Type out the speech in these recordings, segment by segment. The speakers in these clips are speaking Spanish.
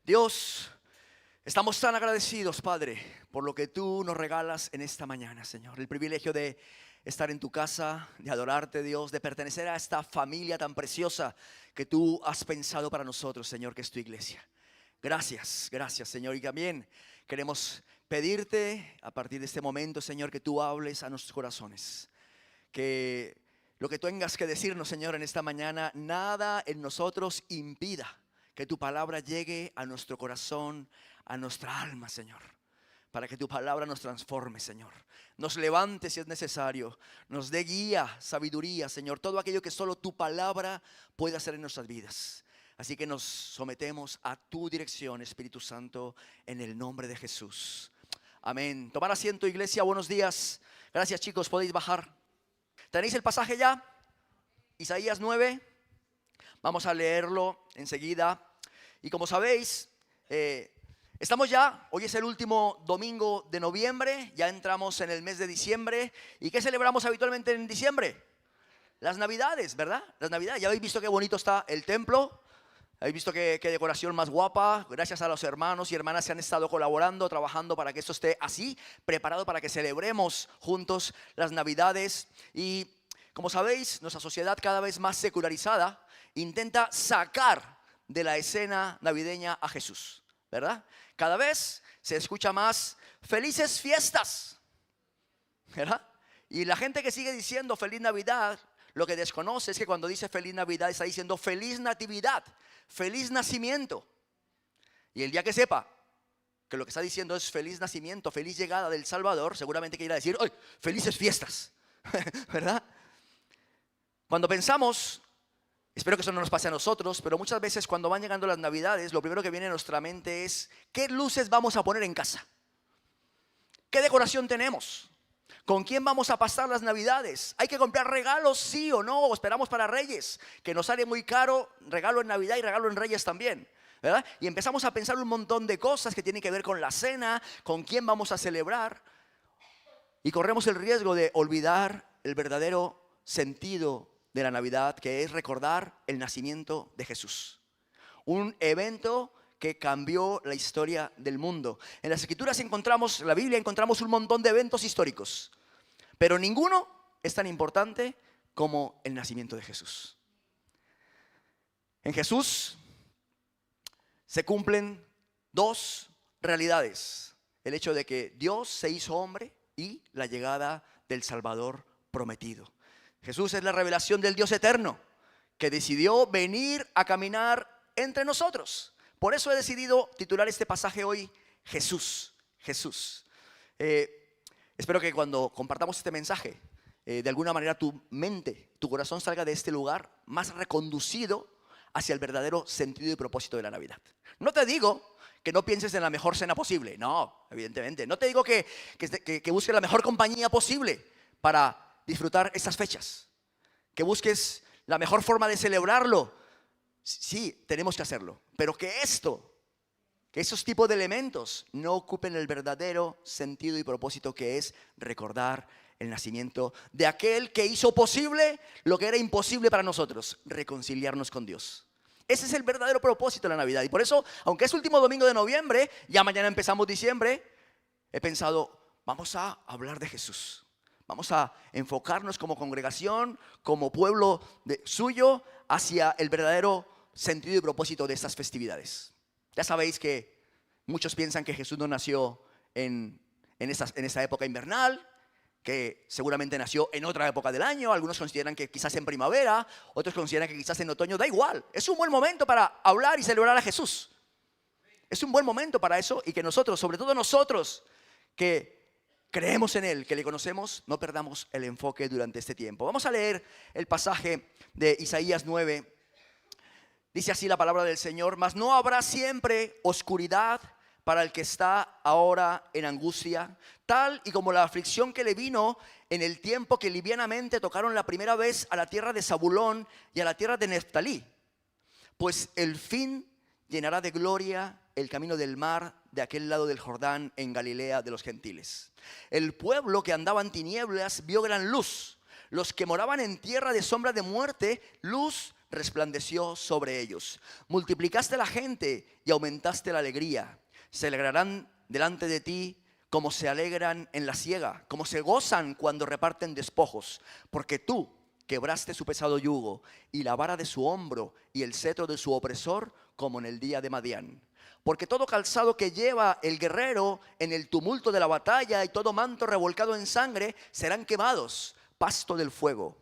Dios, estamos tan agradecidos, Padre, por lo que tú nos regalas en esta mañana, Señor. El privilegio de estar en tu casa, de adorarte, Dios, de pertenecer a esta familia tan preciosa que tú has pensado para nosotros, Señor, que es tu iglesia. Gracias, gracias, Señor. Y también queremos pedirte a partir de este momento, Señor, que tú hables a nuestros corazones. Que lo que tú tengas que decirnos, Señor, en esta mañana, nada en nosotros impida que tu palabra llegue a nuestro corazón, a nuestra alma, Señor. Para que tu palabra nos transforme, Señor. Nos levante si es necesario. Nos dé guía, sabiduría, Señor. Todo aquello que solo tu palabra puede hacer en nuestras vidas. Así que nos sometemos a tu dirección, Espíritu Santo, en el nombre de Jesús. Amén. Tomar asiento, iglesia. Buenos días. Gracias, chicos. Podéis bajar. ¿Tenéis el pasaje ya? Isaías 9. Vamos a leerlo enseguida. Y como sabéis, estamos ya, hoy es el último domingo de noviembre, ya entramos en el mes de diciembre. ¿Y qué celebramos habitualmente en diciembre? Las Navidades, ¿verdad? Las Navidades. Ya habéis visto qué bonito está el templo. Habéis visto qué decoración más guapa. Gracias a los hermanos y hermanas que han estado colaborando, trabajando para que esto esté así, preparado para que celebremos juntos las Navidades. Y como sabéis, nuestra sociedad cada vez más secularizada intenta sacar de la escena navideña a Jesús, ¿verdad? Cada vez se escucha más felices fiestas, ¿verdad? Y la gente que sigue diciendo feliz Navidad, lo que desconoce es que cuando dice feliz Navidad está diciendo feliz natividad, feliz nacimiento. Y el día que sepa que lo que está diciendo es feliz nacimiento, feliz llegada del Salvador, seguramente quiera decir, ¡ay, felices fiestas! ¿Verdad? Cuando pensamos, espero que eso no nos pase a nosotros, pero muchas veces cuando van llegando las Navidades, lo primero que viene a nuestra mente es ¿qué luces vamos a poner en casa? ¿Qué decoración tenemos? ¿Con quién vamos a pasar las Navidades? ¿Hay que comprar regalos, sí o no? ¿O esperamos para Reyes? Que nos sale muy caro, regalo en Navidad y regalo en Reyes también, ¿verdad? Y empezamos a pensar un montón de cosas que tienen que ver con la cena, con quién vamos a celebrar. Y corremos el riesgo de olvidar el verdadero sentido de la Navidad, que es recordar el nacimiento de Jesús. Un evento que cambió la historia del mundo. En las Escrituras encontramos, en la Biblia encontramos un montón de eventos históricos, pero ninguno es tan importante como el nacimiento de Jesús. En Jesús se cumplen dos realidades: el hecho de que Dios se hizo hombre y la llegada del Salvador prometido. Jesús es la revelación del Dios eterno que decidió venir a caminar entre nosotros. Por eso he decidido titular este pasaje hoy Jesús, Jesús. Espero que cuando compartamos este mensaje, de alguna manera tu mente, tu corazón salga de este lugar más reconducido hacia el verdadero sentido y propósito de la Navidad. No te digo que no pienses en la mejor cena posible, no, evidentemente. No te digo que busques la mejor compañía posible para disfrutar estas fechas, que busques la mejor forma de celebrarlo. Sí, tenemos que hacerlo, pero que esos tipos de elementos no ocupen el verdadero sentido y propósito, que es recordar el nacimiento de aquel que hizo posible lo que era imposible para nosotros: reconciliarnos con Dios. Ese es el verdadero propósito de la Navidad. Y por eso, aunque es último domingo de noviembre, ya mañana empezamos diciembre, he pensado, vamos a hablar de Jesús. Vamos a enfocarnos como congregación, como pueblo suyo, hacia el verdadero sentido y propósito de estas festividades. Ya sabéis que muchos piensan que Jesús no nació en esa época invernal, que seguramente nació en otra época del año. Algunos consideran que quizás en primavera, otros consideran que quizás en otoño. Da igual, es un buen momento para hablar y celebrar a Jesús. Es un buen momento para eso, y que nosotros, sobre todo nosotros que creemos en Él, que le conocemos, no perdamos el enfoque durante este tiempo. Vamos a leer el pasaje de Isaías 9. Dice así la palabra del Señor: mas no habrá siempre oscuridad para el que está ahora en angustia, tal y como la aflicción que le vino en el tiempo que livianamente tocaron la primera vez a la tierra de Zabulón y a la tierra de Neftalí. Pues el fin llenará de gloria el camino del mar de aquel lado del Jordán, en Galilea de los gentiles. El pueblo que andaba en tinieblas vio gran luz. Los que moraban en tierra de sombra de muerte, luz resplandeció sobre ellos. Multiplicaste la gente y aumentaste la alegría. Se alegrarán delante de ti como se alegran en la siega, como se gozan cuando reparten despojos, porque tú quebraste su pesado yugo y la vara de su hombro y el cetro de su opresor, como en el día de Madián. Porque todo calzado que lleva el guerrero en el tumulto de la batalla y todo manto revolcado en sangre serán quemados, pasto del fuego.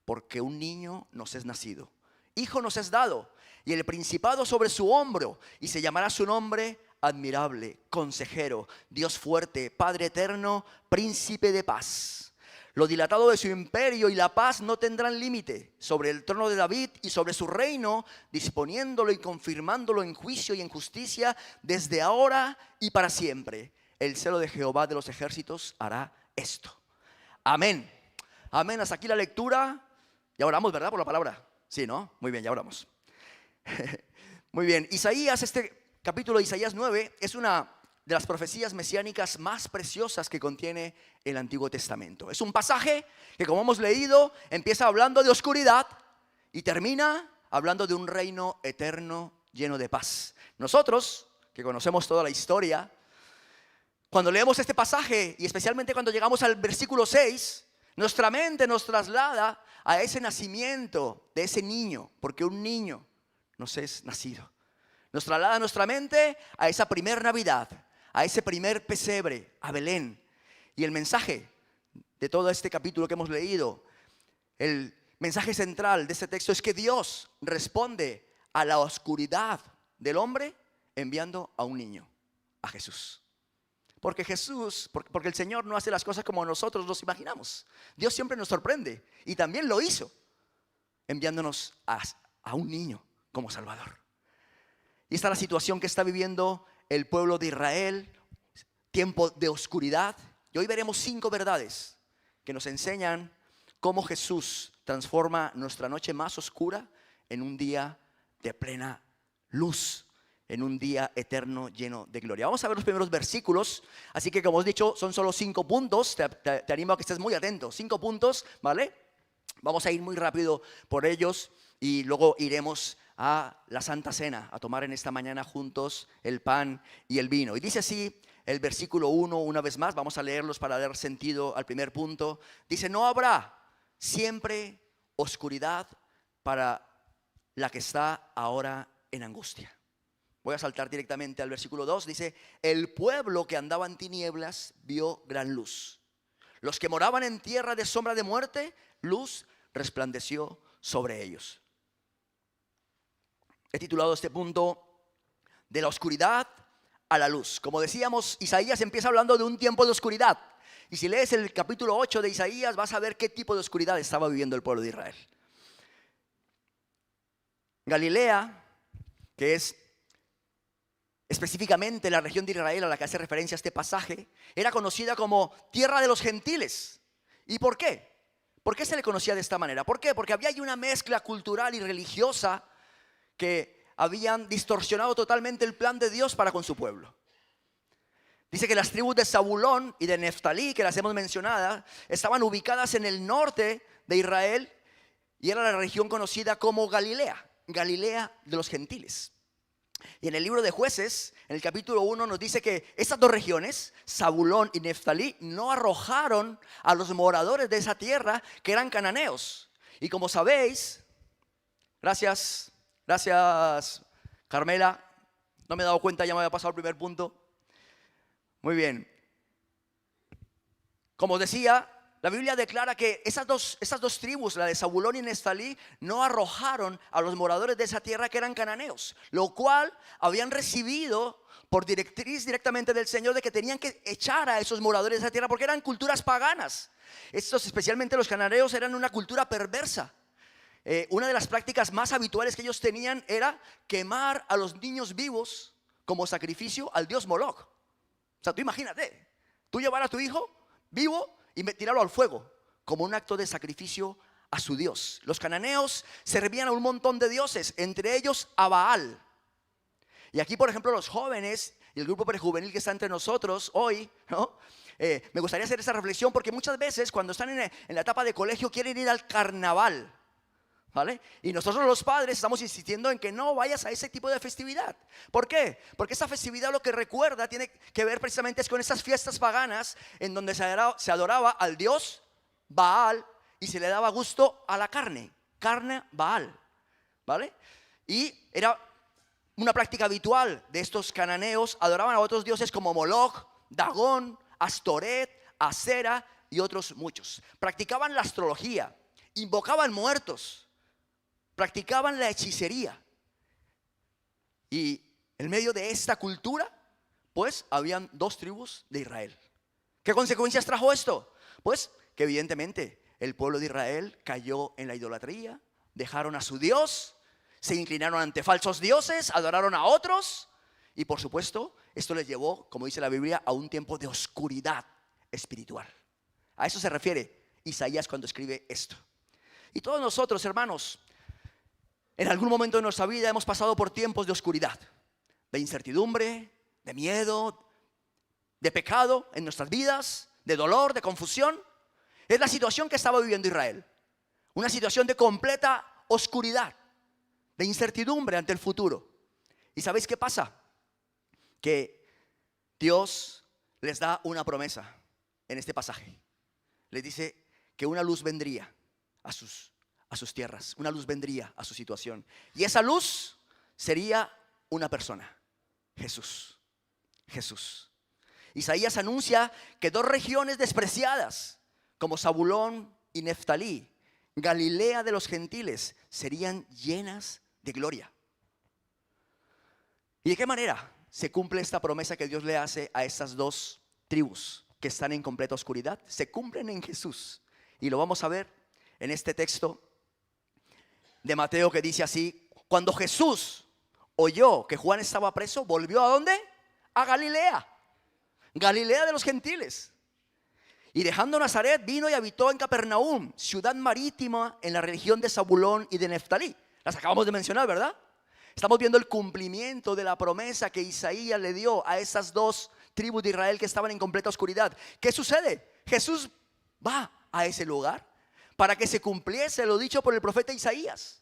Porque un niño nos es nacido, hijo nos es dado, y el principado sobre su hombro, y se llamará su nombre admirable, consejero, Dios fuerte, Padre eterno, príncipe de paz. Lo dilatado de su imperio y la paz no tendrán límite sobre el trono de David y sobre su reino, disponiéndolo y confirmándolo en juicio y en justicia desde ahora y para siempre. El celo de Jehová de los ejércitos hará esto. Amén. Amén. Hasta aquí la lectura. Ya oramos, ¿verdad? Por la palabra. Sí, ¿no? Muy bien, ya oramos. Muy bien. Isaías, este capítulo de Isaías 9 es una de las profecías mesiánicas más preciosas que contiene el Antiguo Testamento. Es un pasaje que, como hemos leído, empieza hablando de oscuridad y termina hablando de un reino eterno lleno de paz. Nosotros, que conocemos toda la historia, cuando leemos este pasaje y especialmente cuando llegamos al versículo 6, nuestra mente nos traslada a ese nacimiento de ese niño, porque un niño nos es nacido. Nos traslada nuestra mente a esa primer Navidad, a ese primer pesebre, a Belén. Y el mensaje de todo este capítulo que hemos leído, el mensaje central de este texto es que Dios responde a la oscuridad del hombre enviando a un niño, a Jesús. Porque el Señor no hace las cosas como nosotros nos imaginamos. Dios siempre nos sorprende y también lo hizo enviándonos a un niño como Salvador. Y esta es la situación que está viviendo el pueblo de Israel, tiempo de oscuridad. Y hoy veremos 5 verdades que nos enseñan cómo Jesús transforma nuestra noche más oscura en un día de plena luz, en un día eterno lleno de gloria. Vamos a ver los primeros versículos, así que como os he dicho, son solo 5 puntos, te animo a que estés muy atento, 5 puntos, ¿vale? Vamos a ir muy rápido por ellos y luego iremos a la Santa Cena, a tomar en esta mañana juntos el pan y el vino. Y dice así el versículo 1, una vez más, vamos a leerlos para dar sentido al primer punto. Dice, no habrá siempre oscuridad para la que está ahora en angustia. Voy a saltar directamente al versículo 2, dice, el pueblo que andaba en tinieblas vio gran luz. Los que moraban en tierra de sombra de muerte, luz resplandeció sobre ellos. He titulado este punto de la oscuridad a la luz. Como decíamos, Isaías empieza hablando de un tiempo de oscuridad. Y si lees el capítulo 8 de Isaías, vas a ver qué tipo de oscuridad estaba viviendo el pueblo de Israel. Galilea, que es específicamente la región de Israel a la que hace referencia este pasaje, era conocida como tierra de los gentiles. ¿Y por qué? ¿Por qué se le conocía de esta manera? ¿Por qué? Porque había ahí una mezcla cultural y religiosa que habían distorsionado totalmente el plan de Dios para con su pueblo. Dice que las tribus de Zabulón y de Neftalí, que las hemos mencionado, estaban ubicadas en el norte de Israel y era la región conocida como Galilea, Galilea de los gentiles. Y en el libro de Jueces, en el capítulo 1, nos dice que estas dos regiones, Zabulón y Neftalí, no arrojaron a los moradores de esa tierra que eran cananeos. Y como sabéis, gracias Carmela, no me he dado cuenta, ya me había pasado el primer punto. Muy bien. Como os decía, la Biblia declara que esas dos tribus, la de Zabulón y Neftalí, no arrojaron a los moradores de esa tierra que eran cananeos, lo cual habían recibido por directriz directamente del Señor de que tenían que echar a esos moradores de esa tierra porque eran culturas paganas. Estos, especialmente los cananeos, eran una cultura perversa. Una de las prácticas más habituales que ellos tenían era quemar a los niños vivos como sacrificio al dios Moloch. O sea, tú imagínate, tú llevar a tu hijo vivo y tirarlo al fuego como un acto de sacrificio a su Dios. Los cananeos servían a un montón de dioses, entre ellos a Baal. Y aquí, por ejemplo, los jóvenes y el grupo prejuvenil que está entre nosotros hoy, ¿no? Me gustaría hacer esa reflexión porque muchas veces cuando están en la etapa de colegio quieren ir al carnaval, ¿vale? Y nosotros los padres estamos insistiendo en que no vayas a ese tipo de festividad. ¿Por qué? Porque esa festividad lo que recuerda tiene que ver precisamente es con esas fiestas paganas en donde se adoraba al dios Baal y se le daba gusto a la carne Baal, ¿vale? Y era una práctica habitual de estos cananeos, adoraban a otros dioses como Moloch, Dagón, Astoret, Asera y otros muchos. Practicaban la astrología, invocaban muertos, practicaban la hechicería. Y en medio de esta cultura, pues habían dos tribus de Israel. ¿Qué consecuencias trajo esto? Pues que evidentemente el pueblo de Israel cayó en la idolatría, dejaron a su Dios, se inclinaron ante falsos dioses, adoraron a otros. Y por supuesto, esto les llevó, como dice la Biblia, a un tiempo de oscuridad espiritual. A eso se refiere Isaías cuando escribe esto. Y todos nosotros, hermanos, en algún momento de nuestra vida hemos pasado por tiempos de oscuridad, de incertidumbre, de miedo, de pecado en nuestras vidas, de dolor, de confusión. Es la situación que estaba viviendo Israel. Una situación de completa oscuridad, de incertidumbre ante el futuro. ¿Y sabéis qué pasa? Que Dios les da una promesa en este pasaje. Les dice que una luz vendría a sus tierras, una luz vendría a su situación. Y esa luz sería una persona, Jesús. Isaías anuncia que dos regiones despreciadas, como Zabulón y Neftalí, Galilea de los gentiles, serían llenas de gloria. ¿Y de qué manera se cumple esta promesa que Dios le hace a estas dos tribus que están en completa oscuridad? Se cumplen en Jesús. Y lo vamos a ver en este texto de Mateo que dice así: cuando Jesús oyó que Juan estaba preso, volvió ¿a dónde? A Galilea de los gentiles. Y dejando Nazaret, vino y habitó en Capernaum, ciudad marítima en la región de Zabulón y de Neftalí. Las acabamos de mencionar, ¿verdad? Estamos viendo el cumplimiento de la promesa que Isaías le dio a esas dos tribus de Israel que estaban en completa oscuridad. ¿Qué sucede? Jesús va a ese lugar para que se cumpliese lo dicho por el profeta Isaías,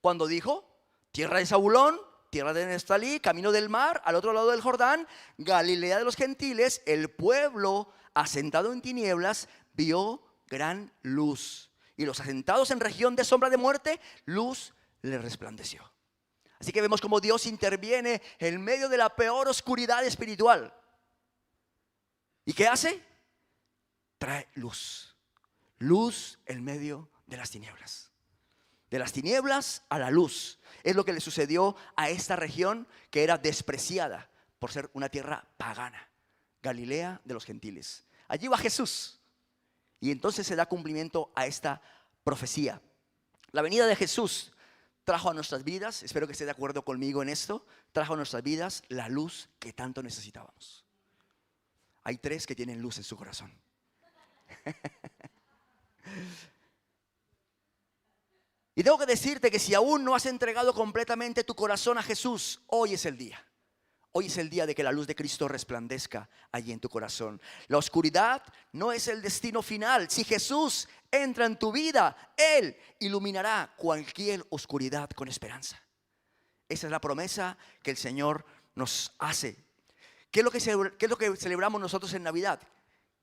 cuando dijo: tierra de Zabulón, tierra de Neftalí, camino del mar, al otro lado del Jordán, Galilea de los gentiles, el pueblo asentado en tinieblas vio gran luz, y los asentados en región de sombra de muerte, luz les resplandeció. Así que vemos cómo Dios interviene en medio de la peor oscuridad espiritual. ¿Y qué hace? Trae luz. Luz en medio de las tinieblas. De las tinieblas a la luz. Es lo que le sucedió a esta región que era despreciada por ser una tierra pagana. Galilea de los gentiles. Allí va Jesús. Y entonces se da cumplimiento a esta profecía. La venida de Jesús trajo a nuestras vidas, espero que esté de acuerdo conmigo en esto, trajo a nuestras vidas la luz que tanto necesitábamos. Hay tres que tienen luz en su corazón. Y tengo que decirte que si aún no has entregado completamente tu corazón a Jesús, hoy es el día. Hoy es el día de que la luz de Cristo resplandezca allí en tu corazón. La oscuridad no es el destino final. Si Jesús entra en tu vida, Él iluminará cualquier oscuridad con esperanza. Esa es la promesa que el Señor nos hace. ¿Qué es lo que celebramos nosotros en Navidad?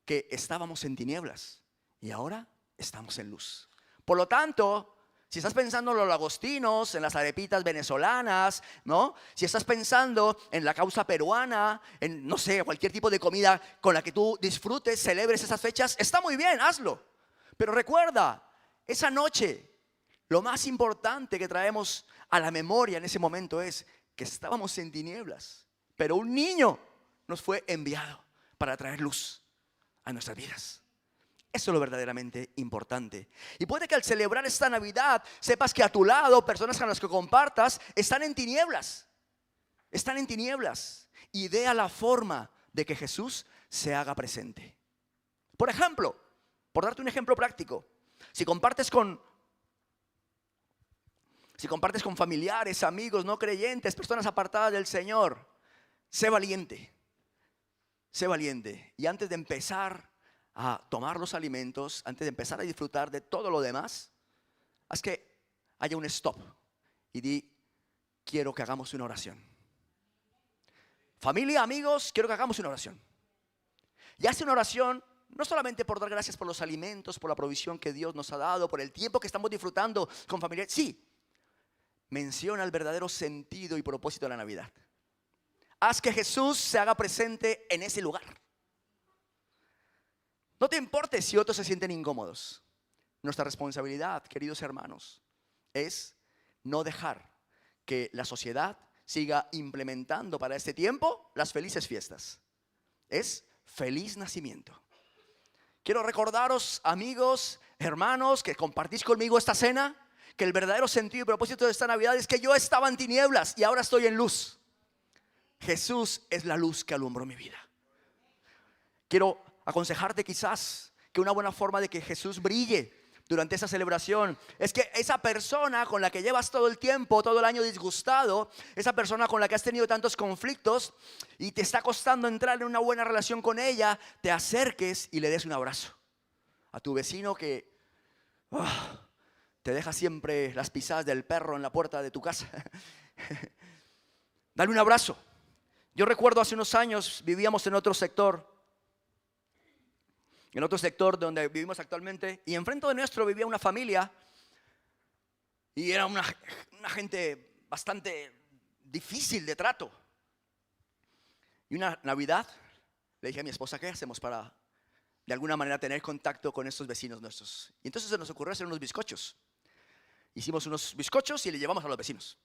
Que estábamos en tinieblas y ahora estamos en luz. Por lo tanto, si estás pensando en los lagostinos, en las arepitas venezolanas, ¿no? Si estás pensando en la causa peruana, en, no sé, cualquier tipo de comida con la que tú disfrutes, celebres esas fechas, está muy bien, hazlo. Pero recuerda, esa noche, lo más importante que traemos a la memoria en ese momento es que estábamos en tinieblas, pero un niño nos fue enviado para traer luz a nuestras vidas. Eso es lo verdaderamente importante. Y puede que al celebrar esta Navidad sepas que a tu lado, personas con las que compartas, están en tinieblas. Están en tinieblas. Idea la forma de que Jesús se haga presente. Por ejemplo, por darte un ejemplo práctico, si compartes con familiares, amigos, no creyentes, personas apartadas del Señor, sé valiente. Sé valiente. Y antes de empezar a tomar los alimentos, antes de empezar a disfrutar de todo lo demás, haz que haya un stop y di, quiero que hagamos una oración. Familia, amigos, quiero que hagamos una oración. Y hace una oración no solamente por dar gracias por los alimentos, por la provisión que Dios nos ha dado, por el tiempo que estamos disfrutando con familia. Sí, menciona el verdadero sentido y propósito de la Navidad. Haz que Jesús se haga presente en ese lugar. No te importe si otros se sienten incómodos. Nuestra responsabilidad, queridos hermanos, es no dejar que la sociedad siga implementando para este tiempo las felices fiestas. Es feliz nacimiento. Quiero recordaros, amigos, hermanos, que compartís conmigo esta cena, que el verdadero sentido y propósito de esta Navidad es que yo estaba en tinieblas y ahora estoy en luz. Jesús es la luz que alumbró mi vida. Quiero aconsejarte quizás que una buena forma de que Jesús brille durante esa celebración es que esa persona con la que llevas todo el tiempo, todo el año disgustado, esa persona con la que has tenido tantos conflictos y te está costando entrar en una buena relación con ella, te acerques y le des un abrazo. A tu vecino que te deja siempre las pisadas del perro en la puerta de tu casa. Dale un abrazo. Yo recuerdo hace unos años vivíamos en otro sector donde vivimos actualmente, y enfrente de nuestro vivía una familia y era una gente bastante difícil de trato. Y una Navidad le dije a mi esposa, ¿qué hacemos para de alguna manera tener contacto con estos vecinos nuestros? Y entonces se nos ocurrió hacer unos bizcochos. Hicimos unos bizcochos y le llevamos a los vecinos,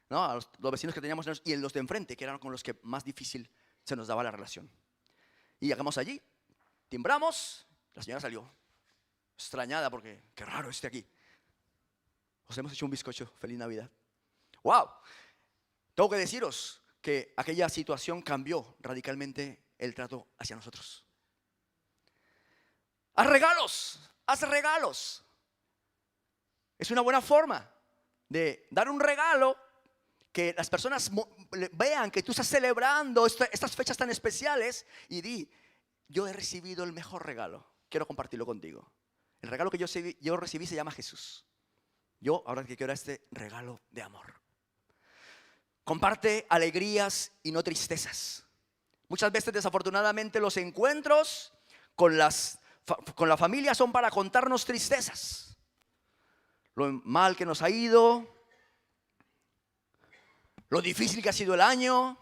¿no? A los vecinos que teníamos y los de enfrente, que eran con los que más difícil se nos daba la relación. Y llegamos allí. Timbramos, la señora salió extrañada porque qué raro este aquí. Os hemos hecho un bizcocho, feliz Navidad. ¡Wow! Tengo que deciros que aquella situación cambió radicalmente el trato hacia nosotros. Haz regalos. Es una buena forma de dar un regalo que las personas vean que tú estás celebrando estas fechas tan especiales y di, yo he recibido el mejor regalo, quiero compartirlo contigo. El regalo que yo recibí se llama Jesús. Yo ahora que quiero este regalo de amor. Comparte alegrías y no tristezas. Muchas veces desafortunadamente los encuentros con la familia son para contarnos tristezas. Lo mal que nos ha ido, lo difícil que ha sido el año,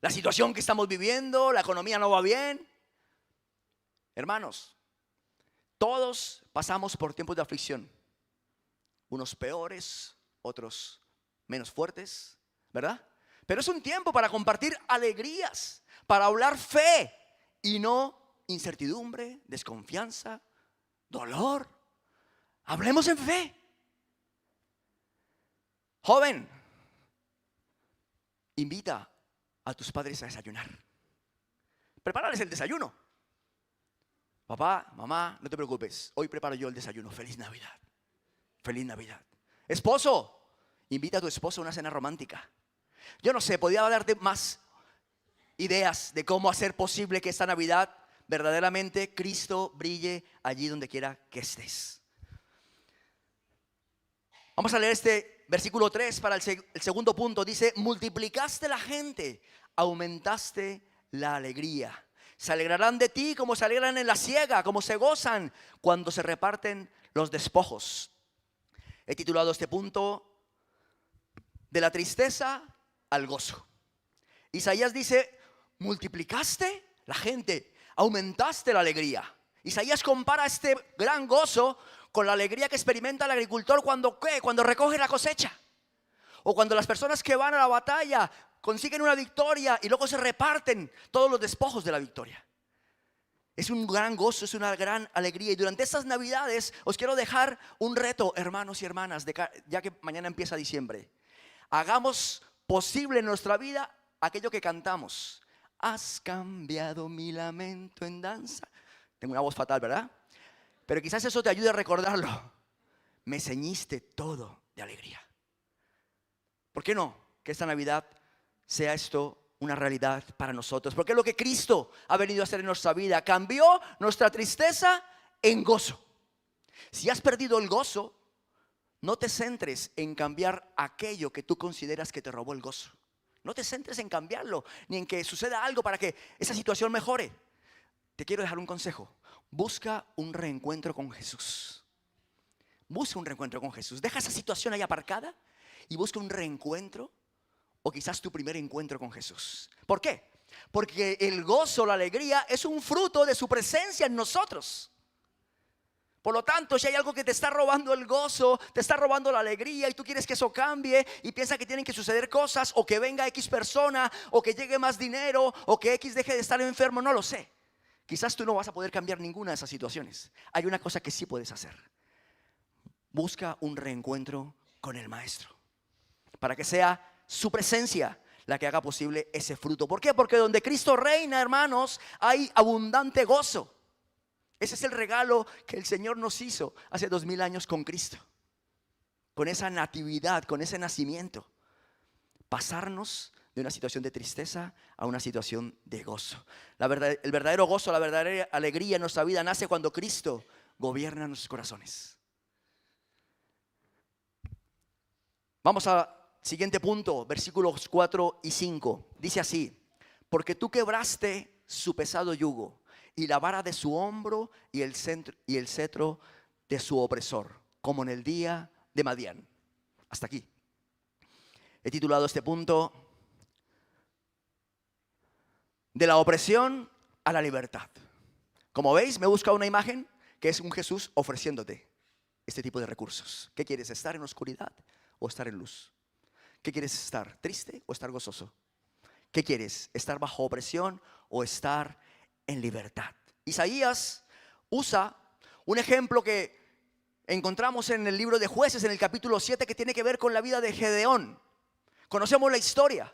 la situación que estamos viviendo, la economía no va bien. Hermanos, todos pasamos por tiempos de aflicción, unos peores, otros menos fuertes, ¿verdad? Pero es un tiempo para compartir alegrías, para hablar fe y no incertidumbre, desconfianza, dolor. Hablemos en fe. Joven, invita a tus padres a desayunar. Prepárales el desayuno. Papá, mamá, no te preocupes, hoy preparo yo el desayuno. Feliz Navidad. Feliz Navidad. Esposo, invita a tu esposo a una cena romántica. Yo no sé, podría darte más ideas de cómo hacer posible que esta Navidad verdaderamente Cristo brille allí donde quiera que estés. Vamos a leer este versículo 3 para el segundo punto. Dice, multiplicaste la gente, aumentaste la alegría. Se alegrarán de ti como se alegran en la siega, como se gozan cuando se reparten los despojos. He titulado este punto de la tristeza al gozo. Isaías dice, multiplicaste la gente, aumentaste la alegría. Isaías compara este gran gozo con la alegría que experimenta el agricultor cuando recoge la cosecha. O cuando las personas que van a la batalla consiguen una victoria y luego se reparten todos los despojos de la victoria. Es un gran gozo, es una gran alegría. Y durante estas Navidades os quiero dejar un reto, hermanos y hermanas, ya que mañana empieza diciembre. Hagamos posible en nuestra vida aquello que cantamos. Has cambiado mi lamento en danza. Tengo una voz fatal, ¿verdad? Pero quizás eso te ayude a recordarlo. Me ceñiste todo de alegría. ¿Por qué no? Que esta Navidad sea esto una realidad para nosotros. Porque es lo que Cristo ha venido a hacer en nuestra vida. Cambió nuestra tristeza en gozo. Si has perdido el gozo, no te centres en cambiar aquello que tú consideras que te robó el gozo. No te centres en cambiarlo, ni en que suceda algo para que esa situación mejore. Te quiero dejar un consejo. Busca un reencuentro con Jesús. Busca un reencuentro con Jesús. Deja esa situación ahí aparcada y busca un reencuentro, o quizás tu primer encuentro con Jesús. ¿Por qué? Porque el gozo, la alegría es un fruto de su presencia en nosotros. Por lo tanto, si hay algo que te está robando el gozo, te está robando la alegría y tú quieres que eso cambie y piensas que tienen que suceder cosas, o que venga X persona, o que llegue más dinero, o que X deje de estar enfermo, no lo sé. Quizás tú no vas a poder cambiar ninguna de esas situaciones. Hay una cosa que sí puedes hacer. Busca un reencuentro con el Maestro, para que sea su presencia la que haga posible ese fruto. ¿Por qué? Porque donde Cristo reina, hermanos, hay abundante gozo. Ese es el regalo que el Señor nos hizo hace 2000 años con Cristo. Con esa natividad, con ese nacimiento. Pasarnos de una situación de tristeza a una situación de gozo. El verdadero gozo, la verdadera alegría en nuestra vida nace cuando Cristo gobierna nuestros corazones. Vamos al siguiente punto, versículos 4 y 5. Dice así: porque tú quebraste su pesado yugo y la vara de su hombro y el cetro de su opresor, como en el día de Madián. Hasta aquí. He titulado este punto: de la opresión a la libertad. Como veis, me he buscado una imagen que es un Jesús ofreciéndote este tipo de recursos. ¿Qué quieres? ¿Estar en oscuridad o estar en luz? ¿Qué quieres? ¿Estar triste o estar gozoso? ¿Qué quieres? ¿Estar bajo opresión o estar en libertad? Isaías usa un ejemplo que encontramos en el libro de Jueces, en el capítulo 7, que tiene que ver con la vida de Gedeón. Conocemos la historia.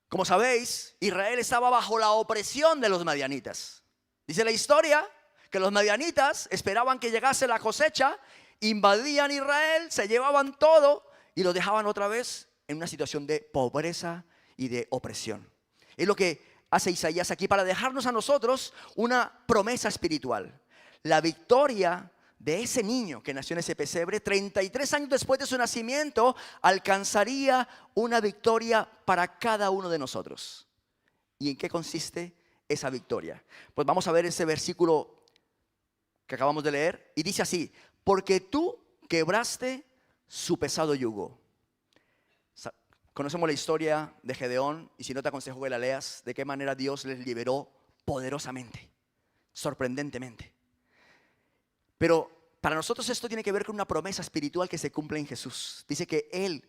Como sabéis, Israel estaba bajo la opresión de los madianitas. Dice la historia que los madianitas esperaban que llegase la cosecha, invadían Israel, se llevaban todo y lo dejaban otra vez en una situación de pobreza y de opresión. Es lo que hace Isaías aquí para dejarnos a nosotros una promesa espiritual. La victoria de ese niño que nació en ese pesebre, 33 años después de su nacimiento, alcanzaría una victoria para cada uno de nosotros. ¿Y en qué consiste esa victoria? Pues vamos a ver ese versículo que acabamos de leer, y dice así: porque tú quebraste su pesado yugo. Conocemos la historia de Gedeón, y si no te aconsejo que la leas, de qué manera Dios les liberó poderosamente, sorprendentemente. Pero para nosotros esto tiene que ver con una promesa espiritual que se cumple en Jesús. Dice que Él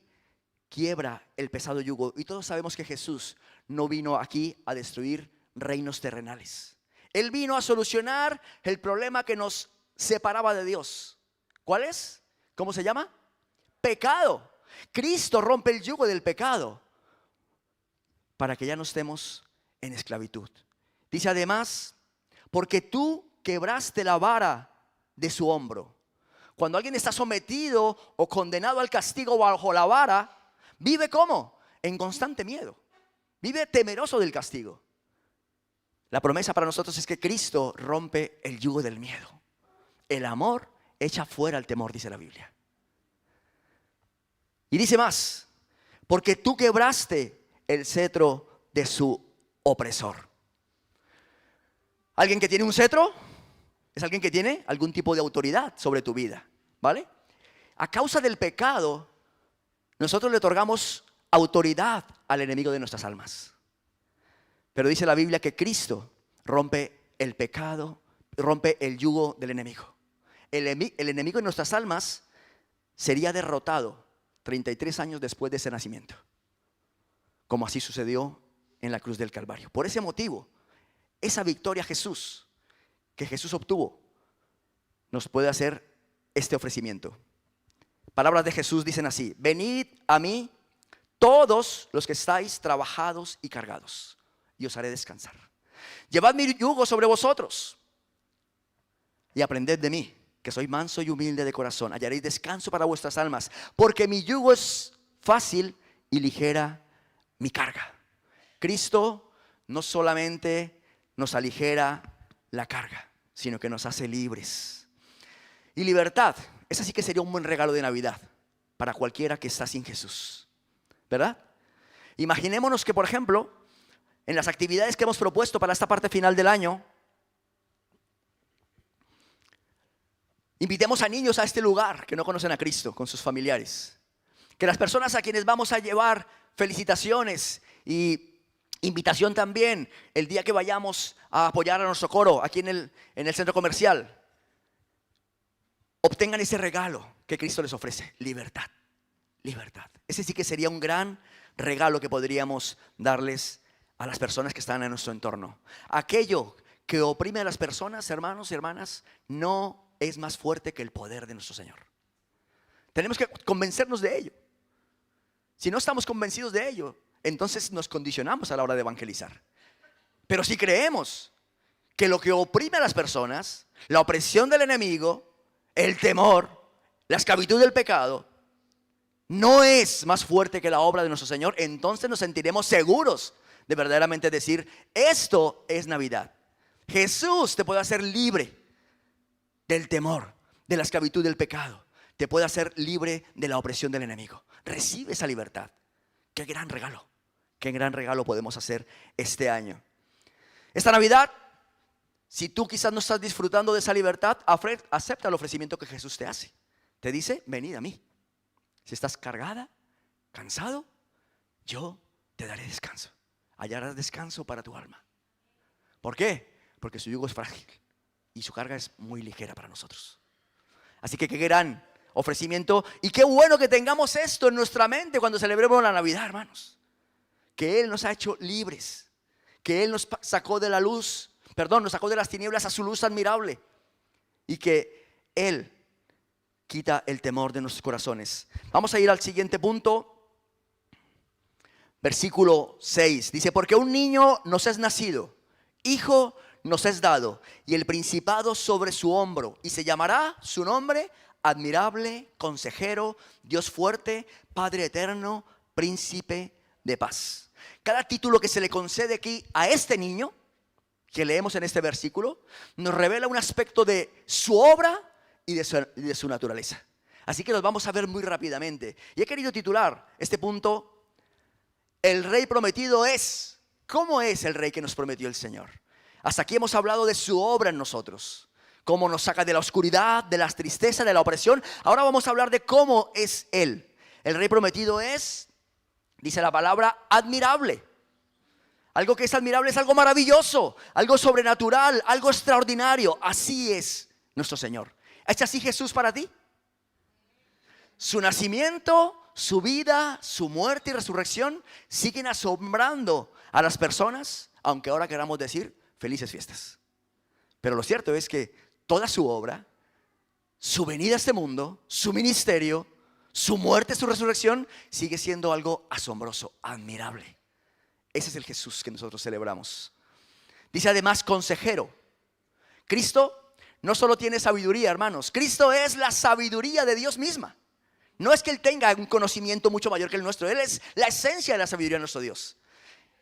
quiebra el pesado yugo, y todos sabemos que Jesús no vino aquí a destruir reinos terrenales. Él vino a solucionar el problema que nos separaba de Dios. ¿Cuál es? ¿Cómo se llama? Pecado. Cristo rompe el yugo del pecado para que ya no estemos en esclavitud. Dice además: porque tú quebraste la vara de su hombro. Cuando alguien está sometido o condenado al castigo bajo la vara, vive ¿cómo? En constante miedo. Vive temeroso del castigo. La promesa para nosotros es que Cristo rompe el yugo del miedo. El amor echa fuera el temor, dice la Biblia. Y dice más: porque tú quebraste el cetro de su opresor. ¿Alguien que tiene un cetro? Es alguien que tiene algún tipo de autoridad sobre tu vida, ¿vale? A causa del pecado, nosotros le otorgamos autoridad al enemigo de nuestras almas. Pero dice la Biblia que Cristo rompe el pecado, rompe el yugo del enemigo. El enemigo de nuestras almas sería derrotado 33 años después de ese nacimiento, como así sucedió en la cruz del Calvario. Por ese motivo, esa victoria que Jesús obtuvo, nos puede hacer este ofrecimiento. Palabras de Jesús dicen así: venid a mí todos los que estáis trabajados y cargados, y os haré descansar. Llevad mi yugo sobre vosotros y aprended de mí, que soy manso y humilde de corazón. Hallaréis descanso para vuestras almas, porque mi yugo es fácil y ligera mi carga. Cristo no solamente nos aligera la carga, sino que nos hace libres. Y libertad Ese sí que sería un buen regalo de Navidad para cualquiera que está sin Jesús, ¿verdad? Imaginémonos que, por ejemplo, en las actividades que hemos propuesto para esta parte final del año, invitemos a niños a este lugar que no conocen a Cristo con sus familiares. Que las personas a quienes vamos a llevar felicitaciones y invitación también el día que vayamos a apoyar a nuestro coro aquí en el centro comercial, obtengan ese regalo que Cristo les ofrece: libertad, libertad. Ese sí que sería un gran regalo que podríamos darles a las personas que están en nuestro entorno. Aquello que oprime a las personas, hermanos y hermanas, no es más fuerte que el poder de nuestro Señor. Tenemos que convencernos de ello. Si no estamos convencidos de ello, entonces nos condicionamos a la hora de evangelizar. Pero si creemos que lo que oprime a las personas, la opresión del enemigo, el temor, la esclavitud del pecado, no es más fuerte que la obra de nuestro Señor, entonces nos sentiremos seguros de verdaderamente decir: esto es Navidad. Jesús te puede hacer libre del temor, de la esclavitud del pecado. Te puede hacer libre de la opresión del enemigo. Recibe esa libertad. Qué gran regalo podemos hacer este año. Esta Navidad, si tú quizás no estás disfrutando de esa libertad, acepta el ofrecimiento que Jesús te hace. Te dice: venid a mí. Si estás cargada, cansado, yo te daré descanso. Hallarás descanso para tu alma. ¿Por qué? Porque su yugo es frágil y su carga es muy ligera para nosotros. Así que qué gran ofrecimiento, y qué bueno que tengamos esto en nuestra mente cuando celebremos la Navidad, hermanos. Que Él nos ha hecho libres, que Él nos sacó de la luz, nos sacó de las tinieblas a su luz admirable, y que Él quita el temor de nuestros corazones. Vamos a ir al siguiente punto. Versículo 6 dice: porque un niño nos es nacido, hijo nos es dado, y el principado sobre su hombro, y se llamará su nombre admirable, consejero, Dios fuerte, Padre eterno, príncipe de paz. Cada título que se le concede aquí a este niño que leemos en este versículo nos revela un aspecto de su obra y de su naturaleza. Así que los vamos a ver muy rápidamente. Y he querido titular este punto: el rey prometido es. ¿Cómo es el rey que nos prometió el Señor? Hasta aquí hemos hablado de su obra en nosotros, cómo nos saca de la oscuridad, de las tristezas, de la opresión. Ahora vamos a hablar de cómo es Él. El rey prometido es, dice la palabra, admirable. Algo que es admirable es algo maravilloso, algo sobrenatural, algo extraordinario. Así es nuestro Señor. ¿Es así Jesús para ti? Su nacimiento, su vida, su muerte y resurrección siguen asombrando a las personas, aunque ahora queramos decir felices fiestas. Pero lo cierto es que toda su obra, su venida a este mundo, su ministerio, su muerte, su resurrección, sigue siendo algo asombroso, admirable. Ese es el Jesús que nosotros celebramos. Dice además consejero. Cristo no solo tiene sabiduría, hermanos. Cristo es la sabiduría de Dios misma. No es que Él tenga un conocimiento mucho mayor que el nuestro. Él es la esencia de la sabiduría de nuestro Dios.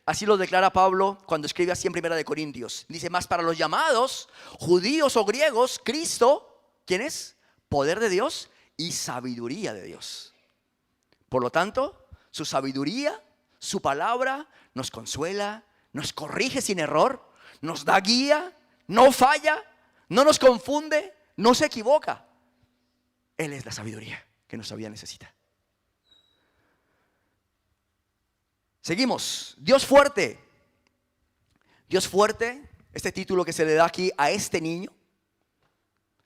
Así lo declara Pablo cuando escribe así en 1 Corintios. Dice: más para los llamados, judíos o griegos, Cristo, ¿quién es? Poder de Dios y sabiduría de Dios. Por lo tanto, su sabiduría, su palabra nos consuela, nos corrige sin error, nos da guía, no falla, no nos confunde, no se equivoca. Él es la sabiduría que nuestra vida necesita. Seguimos. Dios fuerte. Dios fuerte, este título que se le da aquí a este niño,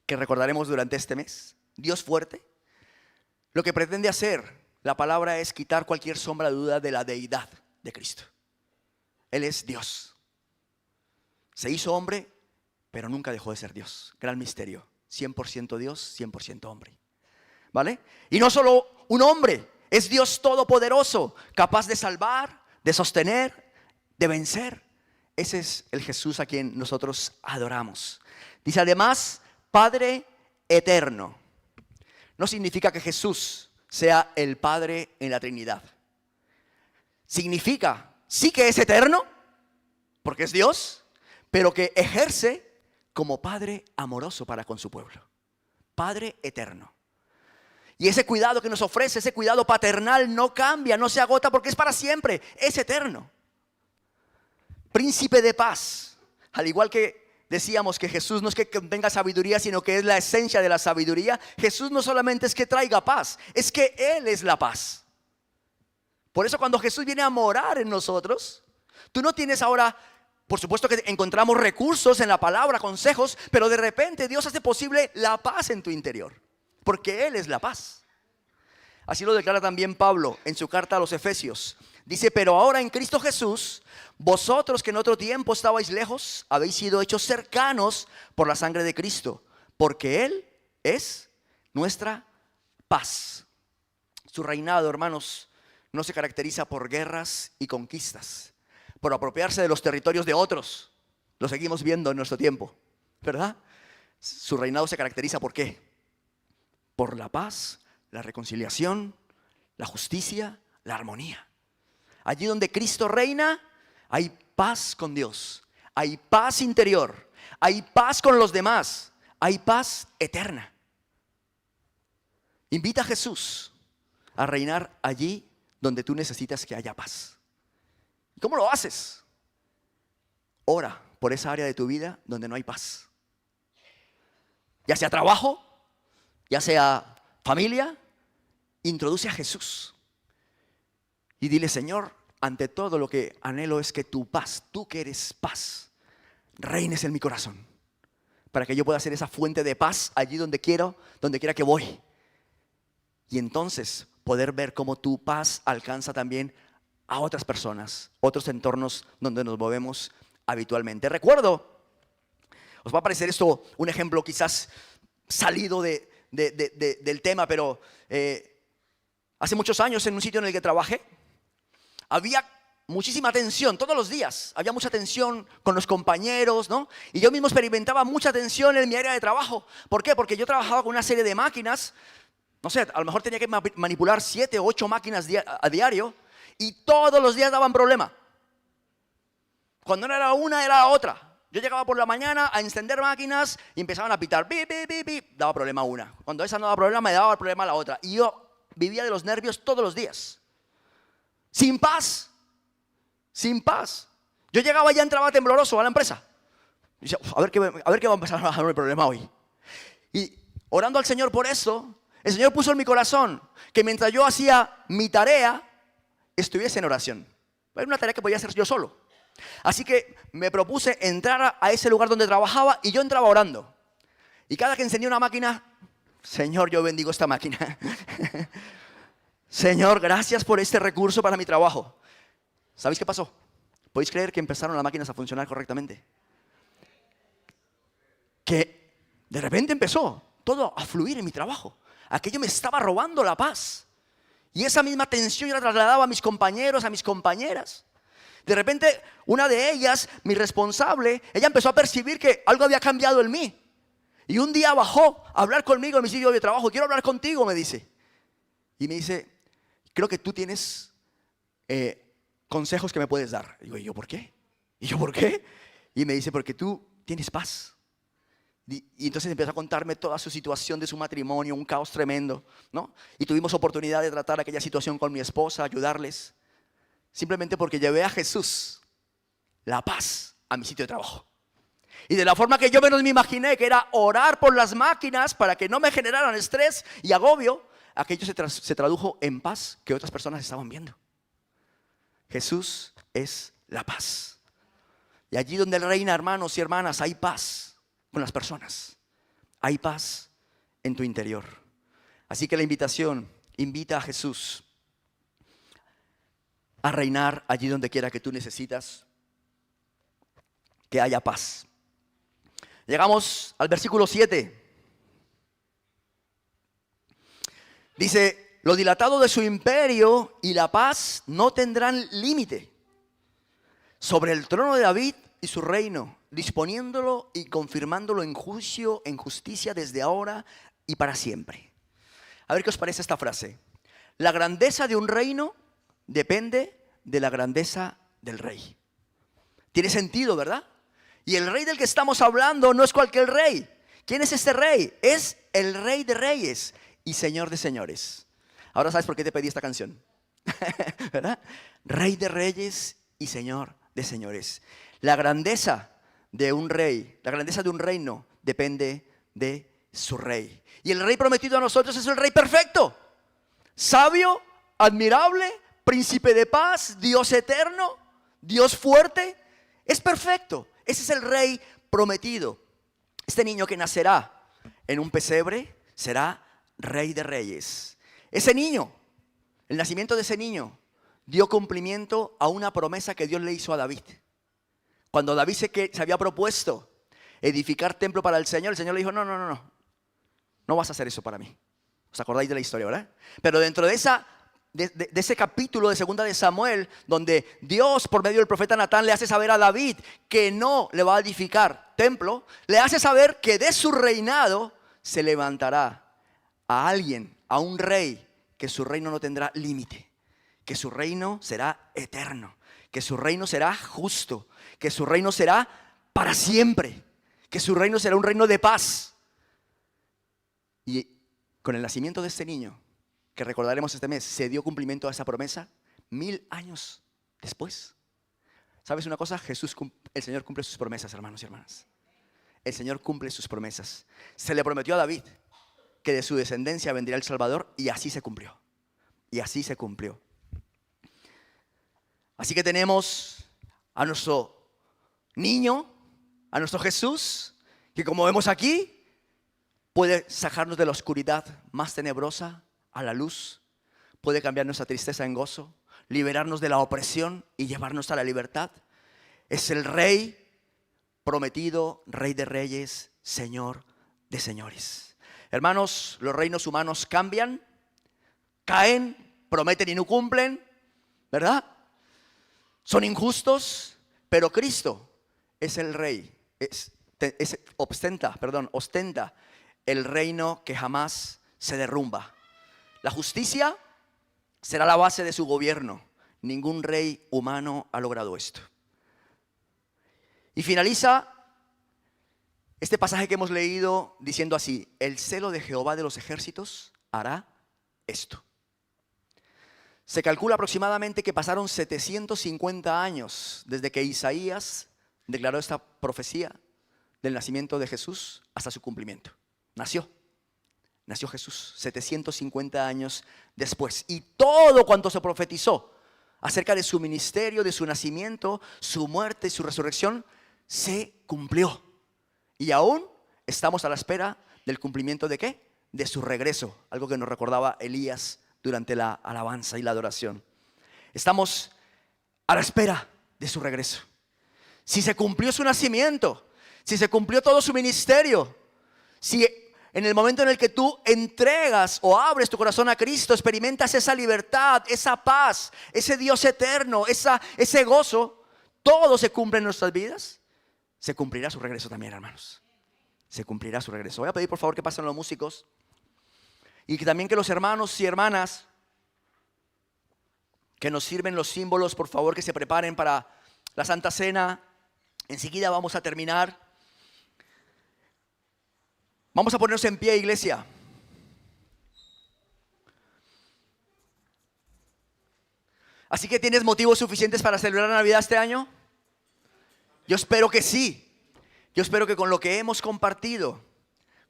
que recordaremos durante este mes. Dios fuerte. Lo que pretende hacer la palabra es quitar cualquier sombra de duda de la deidad de Cristo. Él es Dios. Se hizo hombre, pero nunca dejó de ser Dios. Gran misterio. 100% Dios, 100% hombre. ¿Vale? Y no solo un hombre, es Dios todopoderoso, capaz de salvar, de sostener, de vencer. Ese es el Jesús a quien nosotros adoramos. Dice además, Padre eterno. No significa que Jesús sea el Padre en la Trinidad. Significa, sí que es eterno, porque es Dios, pero que ejerce como Padre amoroso para con su pueblo. Padre eterno. Y ese cuidado que nos ofrece, ese cuidado paternal no cambia, no se agota porque es para siempre, es eterno. Príncipe de paz. Al igual que decíamos que Jesús no es que tenga sabiduría, sino que es la esencia de la sabiduría. Jesús no solamente es que traiga paz, es que Él es la paz. Por eso cuando Jesús viene a morar en nosotros, tú no tienes ahora, por supuesto que encontramos recursos en la palabra, consejos, pero de repente Dios hace posible la paz en tu interior, porque Él es la paz. Así lo declara también Pablo en su carta a los Efesios. Dice, pero ahora en Cristo Jesús, vosotros que en otro tiempo estabais lejos, habéis sido hechos cercanos por la sangre de Cristo, porque Él es nuestra paz. Su reinado, hermanos, no se caracteriza por guerras y conquistas, por apropiarse de los territorios de otros. Lo seguimos viendo en nuestro tiempo, ¿verdad? Su reinado se caracteriza ¿por qué? Por la paz, la reconciliación, la justicia, la armonía. Allí donde Cristo reina, hay paz con Dios, hay paz interior, hay paz con los demás, hay paz eterna. Invita a Jesús a reinar allí donde tú necesitas que haya paz. ¿Cómo lo haces? Ora por esa área de tu vida donde no hay paz. Ya sea trabajo, ya sea familia, introduce a Jesús. Y dile, Señor, ante todo lo que anhelo es que tu paz, tú que eres paz, reines en mi corazón. Para que yo pueda ser esa fuente de paz allí donde quiera que voy. Y entonces poder ver cómo tu paz alcanza también a otras personas, otros entornos donde nos movemos habitualmente. Recuerdo, os va a parecer esto un ejemplo quizás salido del tema, pero hace muchos años en un sitio en el que trabajé, había muchísima tensión, todos los días había mucha tensión con los compañeros, ¿no? Y yo mismo experimentaba mucha tensión en mi área de trabajo. ¿Por qué? Porque yo trabajaba con una serie de máquinas, no sé, a lo mejor tenía que manipular 7 o 8 máquinas a diario y todos los días daban problema. Cuando no era una, era la otra. Yo llegaba por la mañana a encender máquinas y empezaban a pitar, bip, bip, bip, bip, daba problema una. Cuando esa no daba problema, me daba problema la otra. Y yo vivía de los nervios todos los días. Sin paz. Sin paz. Yo llegaba y ya entraba tembloroso a la empresa. Y decía, a ver qué va a empezar a darme el problema hoy. Y orando al Señor por eso, el Señor puso en mi corazón que mientras yo hacía mi tarea, estuviese en oración. Era una tarea que podía hacer yo solo. Así que me propuse entrar a ese lugar donde trabajaba y yo entraba orando. Y cada que encendía una máquina, Señor, yo bendigo esta máquina. Señor, gracias por este recurso para mi trabajo. ¿Sabéis qué pasó? ¿Podéis creer que empezaron las máquinas a funcionar correctamente? Que de repente empezó todo a fluir en mi trabajo. Aquello me estaba robando la paz. Y esa misma tensión yo la trasladaba a mis compañeros, a mis compañeras. De repente, una de ellas, mi responsable, ella empezó a percibir que algo había cambiado en mí. Y un día bajó a hablar conmigo en mi sitio de trabajo. Quiero hablar contigo, me dice. Y me dice, creo que tú tienes consejos que me puedes dar. Digo, ¿y yo por qué? ¿Y yo por qué? Y me dice, porque tú tienes paz. Y entonces empezó a contarme toda su situación de su matrimonio, un caos tremendo, ¿no? Y tuvimos oportunidad de tratar aquella situación con mi esposa, ayudarles. Simplemente porque llevé a Jesús, la paz, a mi sitio de trabajo. Y de la forma que yo menos me imaginé, que era orar por las máquinas para que no me generaran estrés y agobio, aquello se tradujo en paz que otras personas estaban viendo. Jesús es la paz. Y allí donde Él reina, hermanos y hermanas, hay paz con las personas. Hay paz en tu interior. Así que la invitación, invita a Jesús a reinar allí donde quiera que tú necesitas que haya paz. Llegamos al versículo 7. Dice, lo dilatado de su imperio y la paz no tendrán límite sobre el trono de David y su reino, disponiéndolo y confirmándolo en juicio, en justicia desde ahora y para siempre. A ver qué os parece esta frase. La grandeza de un reino depende de la grandeza del rey. Tiene sentido, ¿verdad? Y el rey del que estamos hablando no es cualquier rey. ¿Quién es este rey? Es el Rey de Reyes y Señor de señores. Ahora sabes por qué te pedí esta canción, ¿verdad? Rey de reyes y Señor de señores. La grandeza de un rey, la grandeza de un reino depende de su rey. Y el rey prometido a nosotros es el rey perfecto, sabio, admirable, príncipe de paz, Dios eterno, Dios fuerte. Es perfecto. Ese es el rey prometido. Este niño que nacerá en un pesebre será rey de reyes. Ese niño, el nacimiento de ese niño, dio cumplimiento a una promesa que Dios le hizo a David. Cuando David se había propuesto edificar templo para el Señor le dijo, no vas a hacer eso para mí. ¿Os acordáis de la historia, verdad? Pero dentro de ese capítulo de segunda de Samuel, donde Dios por medio del profeta Natán le hace saber a David que no le va a edificar templo, le hace saber que de su reinado se levantará a alguien, a un rey, que su reino no tendrá límite, que su reino será eterno, que su reino será justo, que su reino será para siempre, que su reino será un reino de paz. Y con el nacimiento de este niño, que recordaremos este mes, se dio cumplimiento a esa promesa 1000 años después. ¿Sabes una cosa? El Señor cumple sus promesas, hermanos y hermanas. El Señor cumple sus promesas. Se le prometió a David que de su descendencia vendría el Salvador, y así se cumplió. Y así se cumplió. Así que tenemos a nuestro niño, a nuestro Jesús, que como vemos aquí, puede sacarnos de la oscuridad más tenebrosa a la luz, puede cambiar nuestra tristeza en gozo, liberarnos de la opresión y llevarnos a la libertad. Es el Rey prometido, Rey de reyes, Señor de señores. Hermanos, los reinos humanos cambian, caen, prometen y no cumplen, ¿verdad? Son injustos, pero Cristo es el Rey, ostenta el reino que jamás se derrumba. La justicia será la base de su gobierno. Ningún rey humano ha logrado esto. Y finaliza este pasaje que hemos leído diciendo así: el celo de Jehová de los ejércitos hará esto. Se calcula aproximadamente que pasaron 750 años desde que Isaías declaró esta profecía del nacimiento de Jesús hasta su cumplimiento. Nació Jesús 750 años después. Y todo cuanto se profetizó acerca de su ministerio, de su nacimiento, su muerte y su resurrección, se cumplió. Y aún estamos a la espera del cumplimiento ¿de qué? De su regreso. Algo que nos recordaba Elías durante la alabanza y la adoración. Estamos a la espera de su regreso. Si se cumplió su nacimiento, si se cumplió todo su ministerio, si en el momento en el que tú entregas o abres tu corazón a Cristo, experimentas esa libertad, esa paz, ese Dios eterno, ese gozo, todo se cumple en nuestras vidas, se cumplirá su regreso también, hermanos. Se cumplirá su regreso. Voy a pedir por favor que pasen los músicos y que también que los hermanos y hermanas que nos sirven los símbolos, por favor, que se preparen para la Santa Cena. Enseguida vamos a terminar. Vamos a ponernos en pie, iglesia. Así que ¿tienes motivos suficientes para celebrar la Navidad este año? Yo espero que sí. Yo espero que con lo que hemos compartido,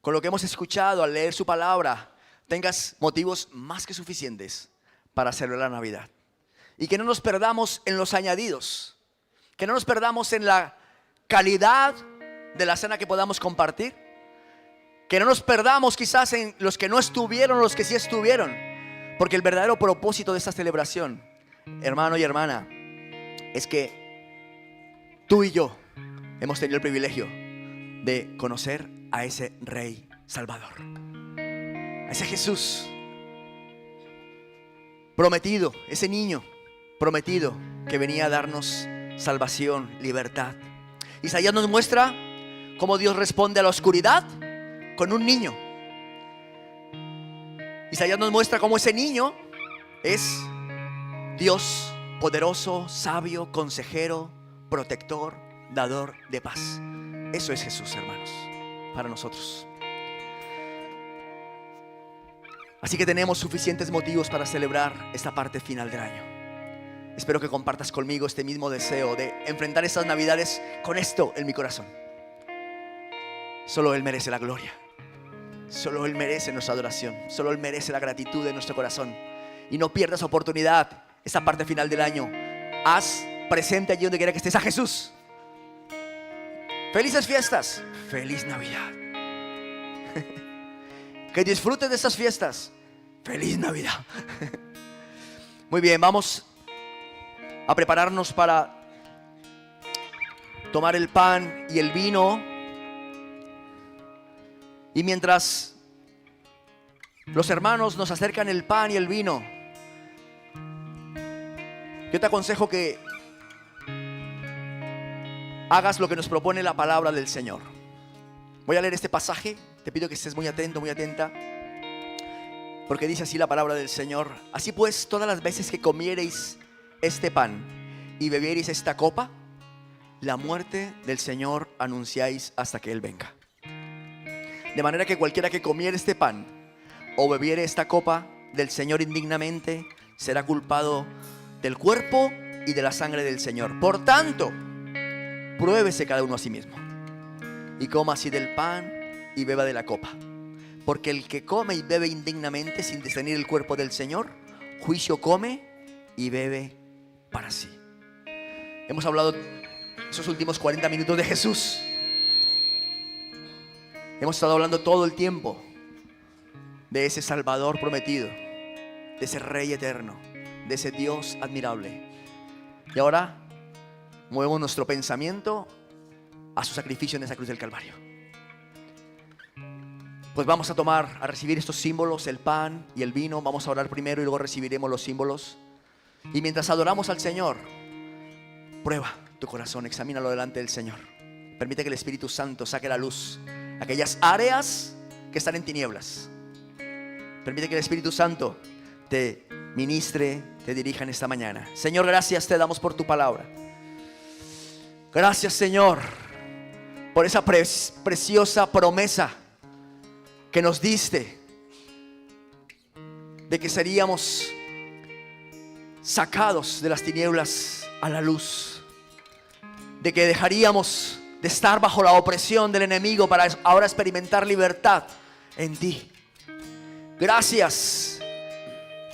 con lo que hemos escuchado al leer su palabra, tengas motivos más que suficientes para celebrar la Navidad. Y que no nos perdamos en los añadidos, que no nos perdamos en la calidad de la cena que podamos compartir, que no nos perdamos quizás en los que no estuvieron o los que sí estuvieron, porque el verdadero propósito de esta celebración, hermano y hermana, es que tú y yo hemos tenido el privilegio de conocer a ese Rey Salvador, a ese Jesús prometido, ese niño prometido que venía a darnos salvación, libertad. Isaías nos muestra cómo Dios responde a la oscuridad con un niño. Isaías nos muestra cómo ese niño es Dios poderoso, sabio, consejero, protector, dador de paz. Eso es Jesús, hermanos, para nosotros. Así que tenemos suficientes motivos para celebrar esta parte final del año. Espero que compartas conmigo este mismo deseo de enfrentar estas Navidades con esto en mi corazón. Solo Él merece la gloria. Solo Él merece nuestra adoración. Solo Él merece la gratitud de nuestro corazón. Y no pierdas oportunidad esta parte final del año. Haz presente allí donde quiera que estés a Jesús. Felices fiestas. Feliz Navidad. Que disfrutes de estas fiestas. Feliz Navidad. Muy bien, vamos a prepararnos para tomar el pan y el vino. Y mientras los hermanos nos acercan el pan y el vino, yo te aconsejo que hagas lo que nos propone la palabra del Señor. Voy a leer este pasaje. Te pido que estés muy atento, muy atenta, porque dice así la palabra del Señor: así pues, todas las veces que comiereis este pan y bebiereis esta copa, la muerte del Señor anunciáis hasta que Él venga. De manera que cualquiera que comiere este pan o bebiere esta copa del Señor indignamente será culpado del cuerpo y de la sangre del Señor. Por tanto, pruébese cada uno a sí mismo y coma así del pan y beba de la copa. Porque el que come y bebe indignamente sin discernir el cuerpo del Señor, juicio come y bebe para sí. Hemos hablado esos últimos 40 minutos de Jesús. Hemos estado hablando todo el tiempo de ese Salvador prometido, de ese Rey eterno, de ese Dios admirable. Y ahora movemos nuestro pensamiento a su sacrificio en esa cruz del Calvario. Pues vamos a recibir estos símbolos, el pan y el vino. Vamos a orar primero y luego recibiremos los símbolos. Y mientras adoramos al Señor, prueba tu corazón, examínalo delante del Señor. Permite que el Espíritu Santo saque a la luz aquellas áreas que están en tinieblas. Permite que el Espíritu Santo te ministre, te dirija en esta mañana. Señor, gracias te damos por tu palabra. Gracias, Señor, por esa preciosa promesa que nos diste de que seríamos sacados de las tinieblas a la luz, de que dejaríamos de estar bajo la opresión del enemigo para ahora experimentar libertad en ti. Gracias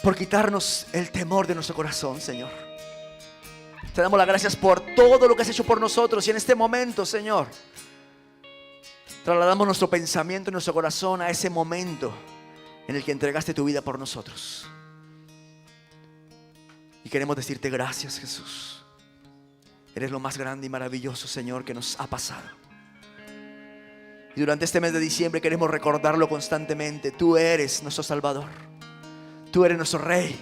por quitarnos el temor de nuestro corazón, Señor. Te damos las gracias por todo lo que has hecho por nosotros. Y en este momento, Señor, trasladamos nuestro pensamiento y nuestro corazón a ese momento en el que entregaste tu vida por nosotros. Y queremos decirte gracias, Jesús. Eres lo más grande y maravilloso, Señor, que nos ha pasado. Y durante este mes de diciembre queremos recordarlo constantemente. Tú eres nuestro Salvador. Tú eres nuestro Rey.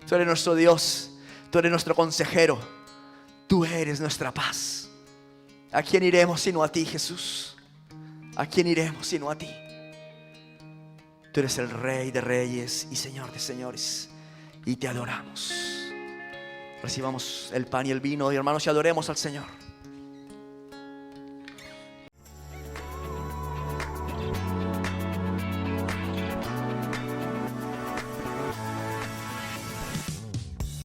Tú eres nuestro Dios. Tú eres nuestro consejero. Tú eres nuestra paz. ¿A quién iremos sino a ti, Jesús? ¿A quién iremos sino a ti? Tú eres el Rey de reyes y Señor de señores, y te adoramos. Recibamos el pan y el vino, y hermanos, y adoremos al Señor.